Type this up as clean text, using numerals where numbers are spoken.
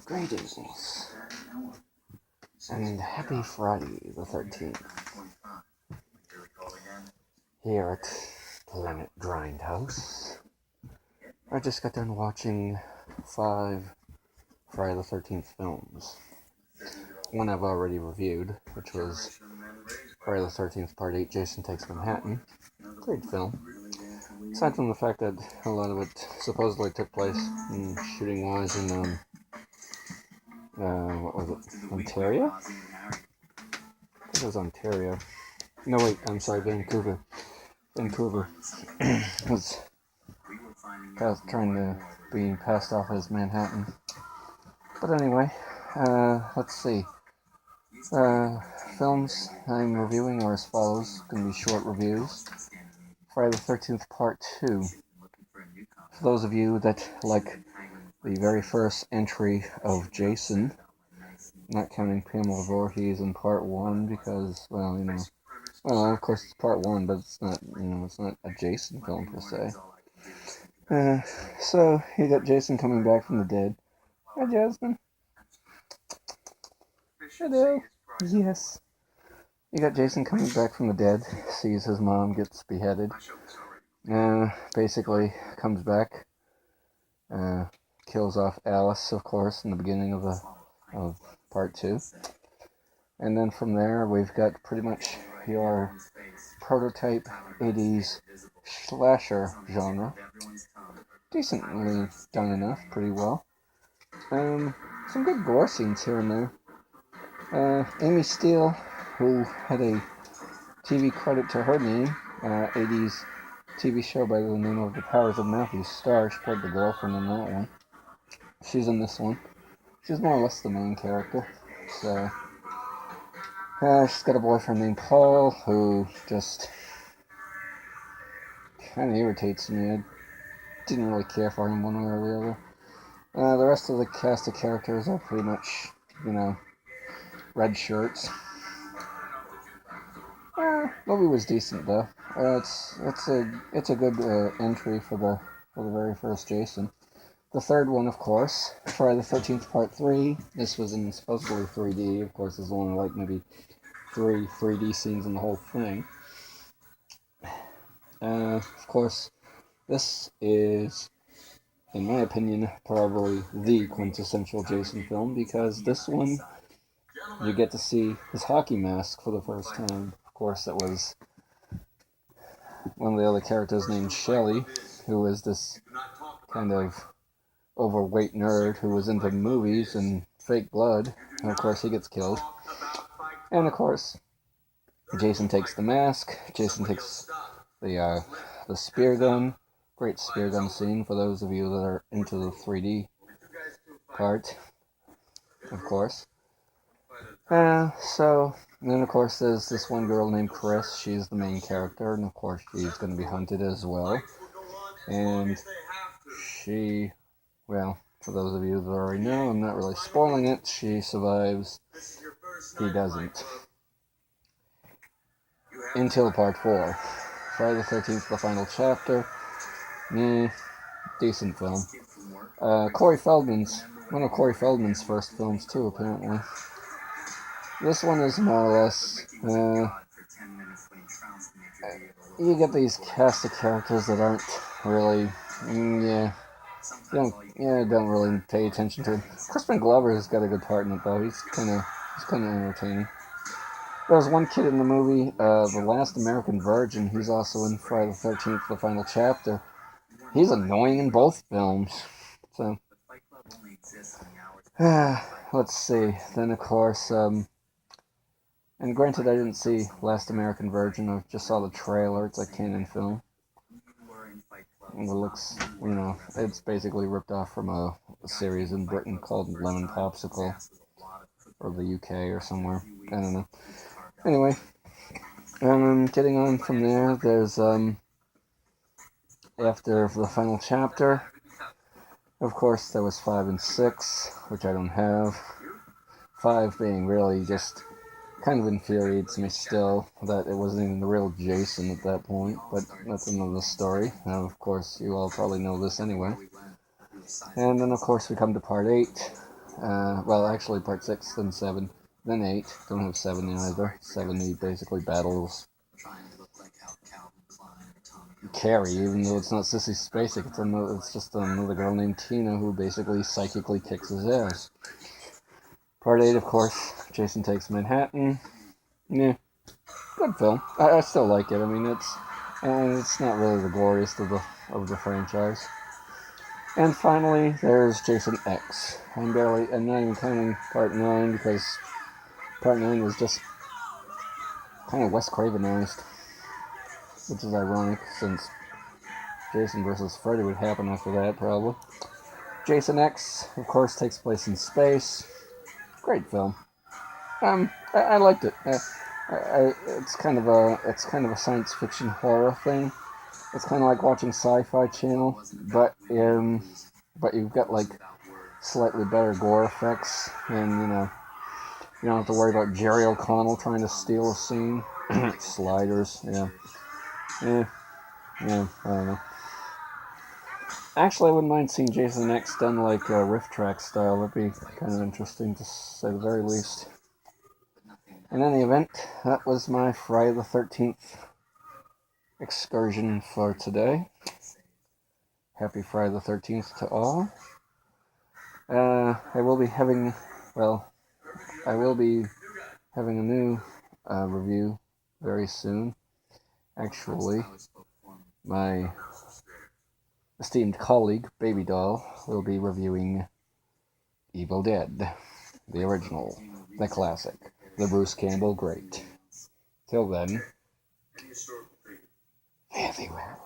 Greetings, and happy Friday the 13th, here at Capt.Grindhouse. I just got done watching 5 Friday the 13th films. One I've already reviewed, which was Friday the 13th Part 8, Jason Takes Manhattan. Great film. Aside from the fact that a lot of it supposedly took place shooting-wise in what was it? Ontario? I think it was Ontario. No, wait, I'm sorry, Vancouver. Vancouver was trying to be passed off as Manhattan. But anyway, let's see. Films I'm reviewing are as follows. Going to be short reviews. Friday the 13th Part 2. For those of you that like the very first entry of Jason, not counting Pamela Voorhees in Part 1 because, well, of course it's Part 1, but it's not, it's not a Jason film per se. So, you got Jason coming back from the dead. Hi, Jasmine. Hello. Yes. You got Jason coming back from the dead, sees his mom gets beheaded. Basically comes back, kills off Alice, of course, in the beginning of Part 2. And then from there, we've got pretty much your prototype 80s slasher genre. Decently done enough, pretty well. Some good gore scenes here and there. Amy Steele, who had a TV credit to her name, 80s TV show by the name of The Powers of Matthew Starr. She played the girlfriend in that one. She's in this one. She's more or less the main character. So, she's got a boyfriend named Paul, who just kind of irritates me. I didn't really care for him one way or the other. The rest of the cast of characters are pretty much, red shirts. Movie was decent though. It's a good entry for the very first Jason. The third one, of course, Friday the 13th Part 3. This was in supposedly 3D. Of course, there's only like maybe 3 3D scenes in the whole thing. Of course, this is, in my opinion, probably the quintessential Jason film, because this one, you get to see his hockey mask for the first time. Of course, it was one of the other characters named Shelley, who is this kind of overweight nerd who was into movies and fake blood. And of course, he gets killed. And of course, Jason takes the mask. Jason takes the spear gun. Great spear gun scene for those of you that are into the 3D part, of course. So, then of course there's this one girl named Chris. She's the main character, and of course she's going to be hunted as well. And she, well, for those of you that already know, I'm not really spoiling it, she survives. He doesn't. Until Part 4. Friday the 13th, the final chapter. Decent film. One of Corey Feldman's first films too, apparently. This one is more or less, you get these cast of characters that aren't really, don't really pay attention to him. Crispin Glover has got a good part in it though. He's kind of entertaining. There was one kid in the movie, The Last American Virgin. He's also in Friday the 13th, the final chapter. He's annoying in both films. So, let's see. Then of course, and granted, I didn't see Last American Virgin. I just saw the trailer. It's a canon film. And it looks, it's basically ripped off from a series in Britain called Lemon Popsicle. Or the UK or somewhere. I don't know. Anyway, getting on from there, there's, after the final chapter, of course, there was 5 and 6, which I don't have. 5 being really just kind of infuriates me still, that it wasn't even the real Jason at that point, but that's another story. Now, of course, you all probably know this anyway. And then, of course, we come to Part 8. Well, actually, part 6, then 7, then 8. Don't have 7 either. 7, he basically battles Carrie, even though it's not Sissy Spacek. It's just another girl named Tina who basically psychically kicks his ass. Part 8, of course, Jason Takes Manhattan. Yeah, good film. I still like it. I mean, it's not really the goriest of the franchise. And finally, there's Jason X. I'm not even counting Part 9 because Part 9 was just kind of Wes Cravenized, which is ironic since Jason vs. Freddy would happen after that, probably. Jason X, of course, takes place in space. Great film. I liked it. It's kind of a science fiction horror thing. It's kind of like watching Sci-Fi Channel, but you've got like slightly better gore effects, and you don't have to worry about Jerry O'Connell trying to steal a scene. Sliders, yeah, I don't know. Actually, I wouldn't mind seeing Jason X done like riff track style. That'd be kind of interesting, to say the very least. In any event, that was my Friday the 13th excursion for today. Happy Friday the 13th to all. I will be having a new review very soon. Actually, my esteemed colleague, Baby Doll, will be reviewing Evil Dead, the original, the classic, the Bruce Campbell great. Till then, farewell.